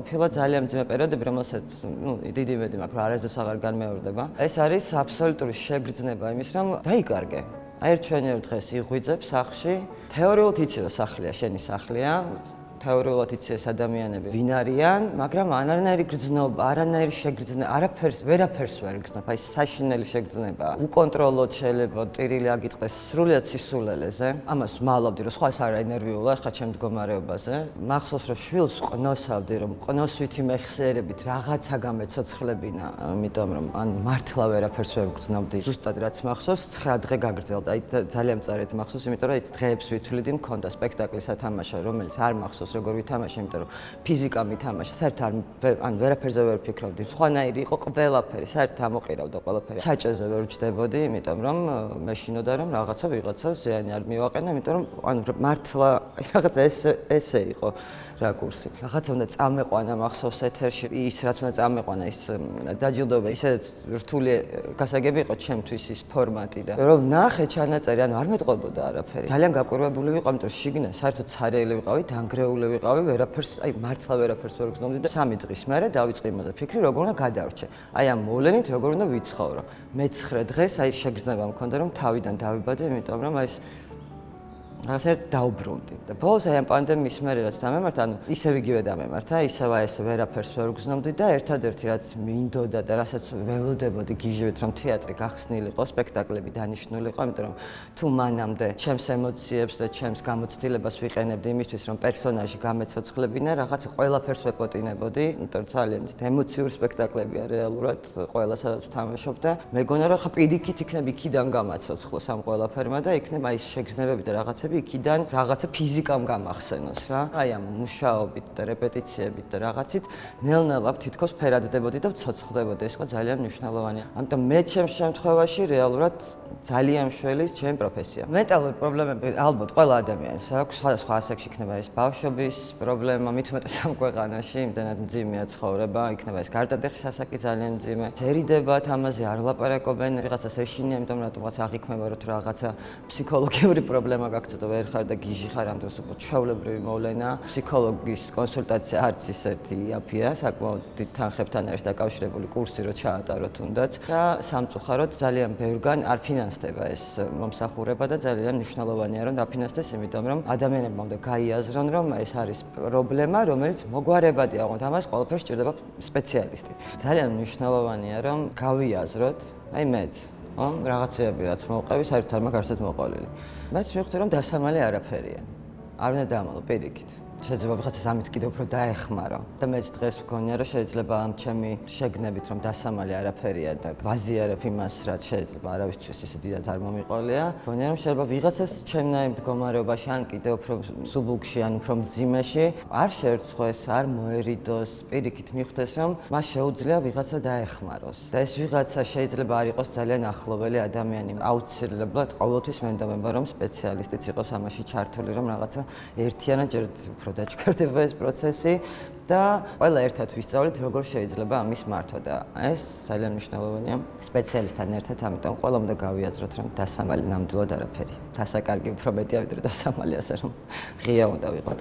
ყოფილა ძალიან მძიმე პერიოდები, რომელსაც დიდი იმედი მაქვს, რომ არასდროს აღარ განმეორდება. ეს არის აბსოლუტური შეგრძნება იმის, რომ დაიკარგე. აი ერთვენიერ დღეს იღვიძებ სახლში, თეორიულად იცი რომ სახლია, შენი სახლია. თეორიულად იცი ეს ადამიანები ვინ არიან, მაგრამ არანაირი გრძნობა, არანაირი შეგრძნება, ვერაფერს ვერ გრძნობ, აი საშინელი შეგრძნებაა. უკონტროლოდ შეიძლება ტირილი აგიტყდეს სრულიად სისულელეზე. ამას ვმალავდი, რომ სხვა ეს არა ნერვიულა, ხა ჩემ მდგომარეობაზე. მახსოვს, რომ შვილს ყნოსავდი, რომ ყნოსვითი მეხსიერებით რაღაცა გამეცოცხლებინა, იმიტომ რომ ან მართლა ვერაფერს ვერ გრძნობდი. ზუსტად რაც მახსოვს, 9 დღე გაგრძელდა. აი ძალიან მწარედ მახსოვს, იმიტომ რომ აი დღეებს ვითვლიდი, მქონდა სპექტაკლი სათამაშო, რომელიც არ მახსოვს როგორ ვითამაშე, იმიტომ რომ ფიზიკა მითამაშე, საერთოდ ან ვერაფერზე ვერ ვფიქრობდი. სხვანაირი იყო ყველაფერი, საერთოდ ამოყირავდა ყველაფერი. საჭეზე ვერ ვჯდებოდი, იმიტომ რომ მეშინოდა რომ ვიღაცა ზიანი არ მივაყენა, იმიტომ რომ ანუ მართლა რაღაცა ესე იყო რა კურსი. რაღაცა უნდა წამეყვანა მახსოვს ეთერში, ის რაც უნდა წამეყვანა ის დაჯილდოება, ისედაც რთული გასაგები იყო ჩემთვის ის ფორმატი და რომ ვნახე ჩანაწერი, ანუ არ მეტყობოდა არაფერი. ძალიან გაკვირვებული ვიყავ, იმიტომ რომ შიგნით საერთოდ ცარიელი ვიყავი, დანგრეული ვიყავი, ვერაფერს, აი მართლა ვერაფერს ვერ გრძნობდი და 3 დღის მერე დავიწყე იმაზე ფიქრი, როგორ უნდა გადავრჩე. აი ამ მოვლენით როგორ უნდა ვიცხოვრო. მე-9 დღეს აი შეგრძნება მქონდა, რომ თავიდან დავიბადე, იმიტომ რომ აი ეს რაღაცა დაუბრუნდი და ბოლოს აი ამ პანდემიის მერე რაც დამემართა, ანუ ისევ იგივე დამემართა, ისევ აი ეს ვერაფერს ვერ გრძნობდი და ერთადერთი რაც მინდოდა და რასაც ველოდებოდი გიჟევით, რომ თეატრი გახსნილიყო, სპექტაკლები დანიშნულიყო, იმიტომ რომ თუ მანამდე ჩემს ემოციებს და ჩემს გამოცდილებას ვიყენებდი იმისთვის, რომ პერსონაჟი გამეცოცხლებინა, რაღაცა ყველაფერს ვეპოტინებოდი, იმიტომ რომ ძალიან ემოციური სპექტაკლებია რეალურად, ყველა სადაც ვთამაშობ და მეგონა რომ ხა პირიქით იქნებ იქიდან გამაცოცხლოს ამ ყველაფერმა და იქნებ აი ეს შეგრძნებები და რაღაცა იქიდან რაღაცა ფიზიკამ გამახსენოს რა. აი ამ მუშაობით და რეპეტიციებით და რაღაცით ნელ-ნელა თითქოს ფერადდებოდი და ვცოცხლდებოდი. ეს იყო ძალიან მნიშვნელოვანია. ამიტომ მე ჩემს შემთხვევაში რეალურად ძალიან მშველის ჩემი პროფესია. მენტალური პრობლემები ალბათ ყველა ადამიანს აქვს. სხვადასხვა ასაკში იქნება ეს ბავშვობის პრობლემა, მით უმეტეს ამ ქვეყანაში, იმდენად მძიმეა ცხოვრება, იქნება ეს გარდატეხის ასაკი ძალიან მძიმე. შერიდებათ, ამაზე არ ვლაპარაკობენ, ვიღაცას ეშინია, იმიტომ რომ რატომღაც აღიქმება, რომ რაღაცა ფსიქოლოგიური პრობლემა გაქვს. ვერ ხარ და გიჟი ხარ ამ დროს უკვე ჩვეულებრივი მოვლენა. ფსიქოლოგის კონსულტაცია არც ისეთი იაფია, საკმაოდ დიდ თანხებთან არის დაკავშირებული კურსი რო ჩაატარო თუნდაც და სამწუხაროდ ძალიან ბევრგან არ ფინანსდება ეს მომსახურება და ძალიან მნიშვნელოვანია რომ დაფინანსდეს, იმიტომ რომ ადამიანებმა უნდა გაიაზრონ რომ ეს არის პრობლემა, რომელიც მოგვარებადი აღონთ, ამას ყველაფერს სჭირდება სპეციალისტი. ძალიან მნიშვნელოვანია რომ გავიაზროთ, აი მეც რაღაცეები რაც მოვყევი, საერთოდ არ მაქვს არცეთ მოყოლილი. მეც მივხვდი რომ დასამალი არაფერია. არ უნდა დამალო პირიქით. შეიძლება ვიღაცას ამით კიდევ უფრო დაეხმარო და მეც დღეს მგონია რომ შეიძლება ამ ჩემი შეგნებით რომ დასამალი არაფერია და ვაზიარებ იმას რაც შეიძლება არავისთვის ისე დიდად არ მომიყოლია. მგონია რომ შეიძლება ვიღაცას ჩემნაირ მდგომარეობაში ან კიდევ უფრო სუბუქში ან უფრო მძიმეში არ შეერცხოს, არ მოერიდოს, პირიქით მიხვდეს რომ მას შეუძლია ვიღაცა დაეხმაროს. და ეს ვიღაცა შეიძლება არ იყოს ძალიან ახლოველი ადამიანი. აუცილებლად ყოველთვის მენდობება რომ სპეციალისტიც იყოს ამაში ჩართული, რომ რაღაცა ერთიანად ჯერ უფრო დაჩქარდება ეს პროცესი და ყველა ერთად ვისწავლით როგორ შეიძლება ამის მართვა და ეს ძალიან მნიშვნელოვანია სპეციალისტთან ერთად, ამიტომ ყველამ უნდა გავიაზროთ რომ დასამალი ნამდვილად არაფერი. დასაკარგი უფრო მეტია ვიდრე დასამალი, ასე რომ ღია უნდა ვიყოთ.